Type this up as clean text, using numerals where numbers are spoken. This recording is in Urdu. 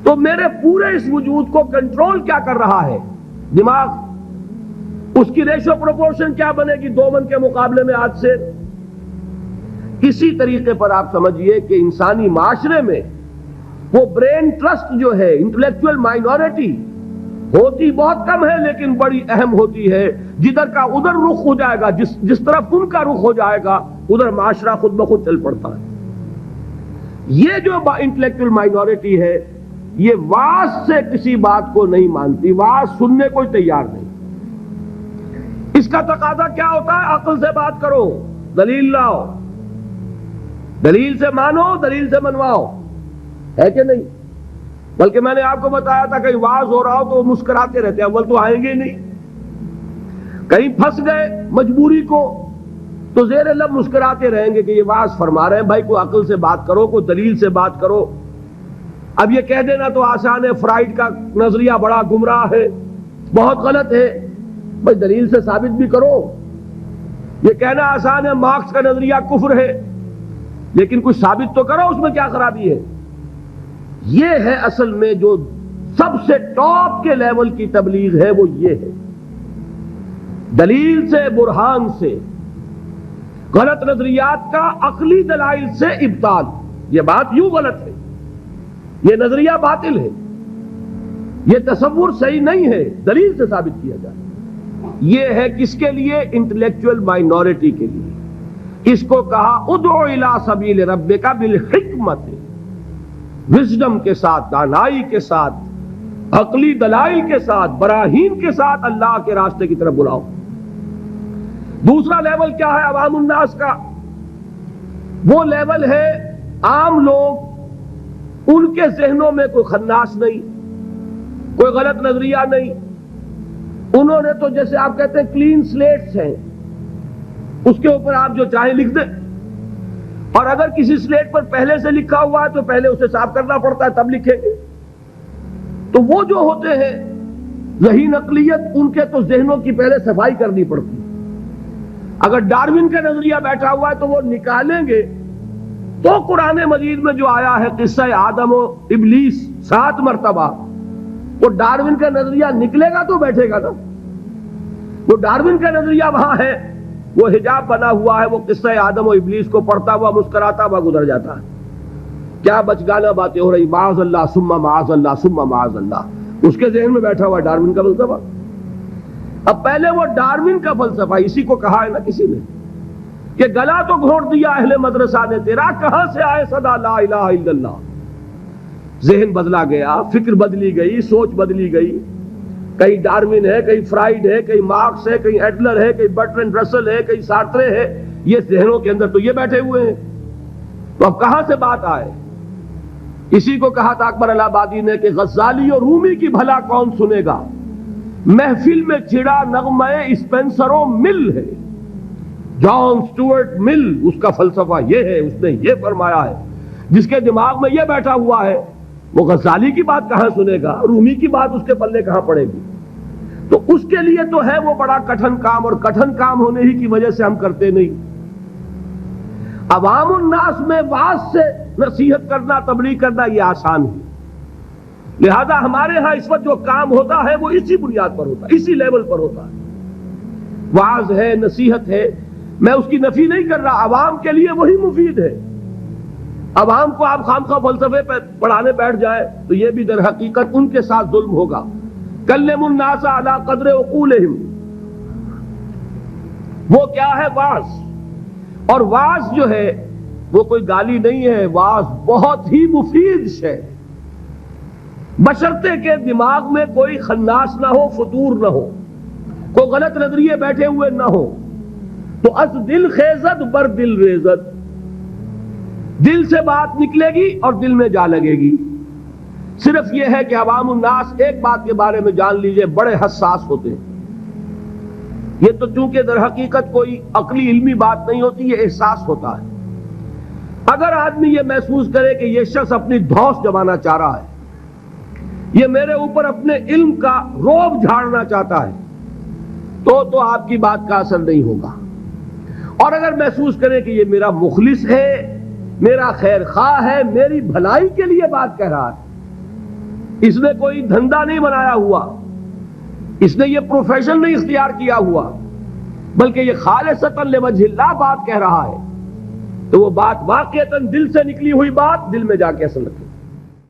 تو میرے پورے اس وجود کو کنٹرول کیا کر رہا ہے؟ دماغ. اس کی ریشو پروپورشن کیا بنے گی 2 من کے مقابلے میں آج سے؟ اسی طریقے پر آپ سمجھیے کہ انسانی معاشرے میں وہ برین ٹرسٹ جو ہے، انٹلیکچوئل مائنورٹی ہوتی بہت کم ہے لیکن بڑی اہم ہوتی ہے. جدھر کا ادھر رخ ہو جائے گا، جس طرف ان کا رخ ہو جائے گا ادھر معاشرہ خود بخود چل پڑتا ہے. یہ جو انٹلیکچوئل مائنورٹی ہے یہ واعظ سے کسی بات کو نہیں مانتی، واعظ سننے کو تیار نہیں. اس کا تقاضا کیا ہوتا ہے؟ عقل سے بات کرو، دلیل لاؤ، دلیل سے مانو، دلیل سے منواؤ، ہے کہ نہیں؟ بلکہ میں نے آپ کو بتایا تھا کہیں واعظ ہو رہا ہو تو وہ مسکراتے رہتے ہیں، اول تو آئیں گے ہی نہیں. کہیں پھنس گئے مجبوری کو تو زیر لب مسکراتے رہیں گے کہ یہ واعظ فرما رہے ہیں. بھائی کوئی عقل سے بات کرو، کوئی دلیل سے بات کرو. اب یہ کہہ دینا تو آسان ہے، فرائیڈ کا نظریہ بڑا گمراہ ہے، بہت غلط ہے. بھائی دلیل سے ثابت بھی کرو. یہ کہنا آسان ہے مارکس کا نظریہ کفر ہے، لیکن کچھ ثابت تو کرو اس میں کیا خرابی ہے. یہ ہے اصل میں جو سب سے ٹاپ کے لیول کی تبلیغ ہے، وہ یہ ہے دلیل سے، برہان سے، غلط نظریات کا عقلی دلائل سے ابطال. یہ بات یوں غلط ہے، یہ نظریہ باطل ہے، یہ تصور صحیح نہیں ہے، دلیل سے ثابت کیا جائے. یہ ہے کس کے لیے؟ انٹلیکچوئل مائنورٹی کے لیے. اس کو کہا ادعو الی سبیل ربک بالحکمت، وزڈم کے ساتھ، دانائی کے ساتھ، عقلی دلائل کے ساتھ، براہین کے ساتھ اللہ کے راستے کی طرف بلاؤ. دوسرا لیول کیا ہے عوام الناس کا؟ وہ لیول ہے عام لوگ، ان کے ذہنوں میں کوئی خناس نہیں، کوئی غلط نظریہ نہیں. انہوں نے تو جیسے آپ کہتے ہیں کلین سلیٹس ہیں، اس کے اوپر آپ جو چاہیں لکھ دیں. اور اگر کسی سلیٹ پر پہلے سے لکھا ہوا ہے تو پہلے اسے صاف کرنا پڑتا ہے تب لکھیں گے. تو وہ جو ہوتے ہیں ذہین عقلیت، ان کے تو ذہنوں کی پہلے صفائی کرنی پڑتی ہے. اگر ڈارون کا نظریہ بیٹھا ہوا ہے تو وہ نکالیں گے تو قرآن مجید میں جو آیا ہے قصہ آدم و ابلیس 7 مرتبہ، وہ ڈارون کا نظریہ نکلے گا تو بیٹھے گا نا. وہ ڈارون کا نظریہ وہاں ہے، وہ حجاب بنا ہوا ہے، وہ قصہ آدم و ابلیس کو پڑھتا ہوا مسکراتا ہوا گزر جاتا ہے. کیا بچگانہ باتیں ہو رہی، معاذ اللہ ثم معاذ اللہ ثم معاذ اللہ. اس کے ذہن میں بیٹھا ہوا ڈارون کا فلسفہ. اب پہلے وہ ڈارون کا فلسفہ، اسی کو کہا ہے نا کسی نے کہ گلا تو گھونٹ دیا اہل مدرسہ نے تیرا، کہاں سے آئے صدا لا الہ الا اللہ. ذہن بدلا گیا، فکر بدلی گئی، سوچ بدلی گئی. کہیں ڈارون ہے، کہیں فرائیڈ ہے، کہیں مارکس ہے، کہیں ایڈلر ہے، کہیں برٹرینڈ رسل ہے، کہیں سارترے ہے. یہ ذہنوں کے اندر تو یہ بیٹھے ہوئے ہیں. تو اب کہاں سے بات آئے؟ اسی کو کہا تھا اکبر الہ آبادی نے کہ غزالی اور رومی کی بھلا کون سنے گا، محفل میں چھڑا نغمہ اسپینسر و مل ہے. جان سٹورٹ مل، اس کا فلسفہ یہ ہے، اس نے یہ فرمایا ہے. جس کے دماغ میں یہ بیٹھا ہوا ہے وہ غزالی کی بات کہاں سنے گا، رومی کی بات اس کے پلے کہاں پڑے گی. تو اس کے لیے تو ہے وہ بڑا کٹھن کام، اور کٹھن کام ہونے ہی کی وجہ سے ہم کرتے نہیں. عوام الناس میں واعظ سے نصیحت کرنا، تبلیغ کرنا یہ آسان ہے. لہذا ہمارے ہاں اس وقت جو کام ہوتا ہے وہ اسی بنیاد پر ہوتا ہے، اسی لیول پر ہوتا ہے. واعظ ہے، نصیحت ہے، میں اس کی نفی نہیں کر رہا، عوام کے لیے وہی مفید ہے. عوام کو آپ خامخواہ فلسفے پہ پڑھانے بیٹھ جائے تو یہ بھی در حقیقت ان کے ساتھ ظلم ہوگا. کلم الناس علی قدر عقولہم، وہ کیا ہے؟ واعظ. اور واعظ جو ہے وہ کوئی گالی نہیں ہے، واعظ بہت ہی مفید شے، بشرطے کہ دماغ میں کوئی خناس نہ ہو، فطور نہ ہو، کوئی غلط نظریے بیٹھے ہوئے نہ ہو. تو از دل خیزت بر دل ریزت، دل سے بات نکلے گی اور دل میں جا لگے گی. صرف یہ ہے کہ عوام الناس ایک بات کے بارے میں جان لیجئے، بڑے حساس ہوتے ہیں. یہ تو چونکہ در حقیقت کوئی عقلی علمی بات نہیں ہوتی، یہ احساس ہوتا ہے. اگر آدمی یہ محسوس کرے کہ یہ شخص اپنی دھوس جمانا چاہ رہا ہے، یہ میرے اوپر اپنے علم کا روب جھاڑنا چاہتا ہے، تو آپ کی بات کا اثر نہیں ہوگا. اور اگر محسوس کرے کہ یہ میرا مخلص ہے، میرا خیر خواہ ہے، میری بھلائی کے لیے بات کہہ رہا ہے، اس نے کوئی دھندا نہیں بنایا ہوا، اس نے یہ پروفیشن نہیں اختیار کیا ہوا، بلکہ یہ خالصتاً لوجہ اللہ بات کہہ رہا ہے، تو وہ بات واقعتاً دل سے نکلی ہوئی بات دل میں جا کے اثر لگتی ہے۔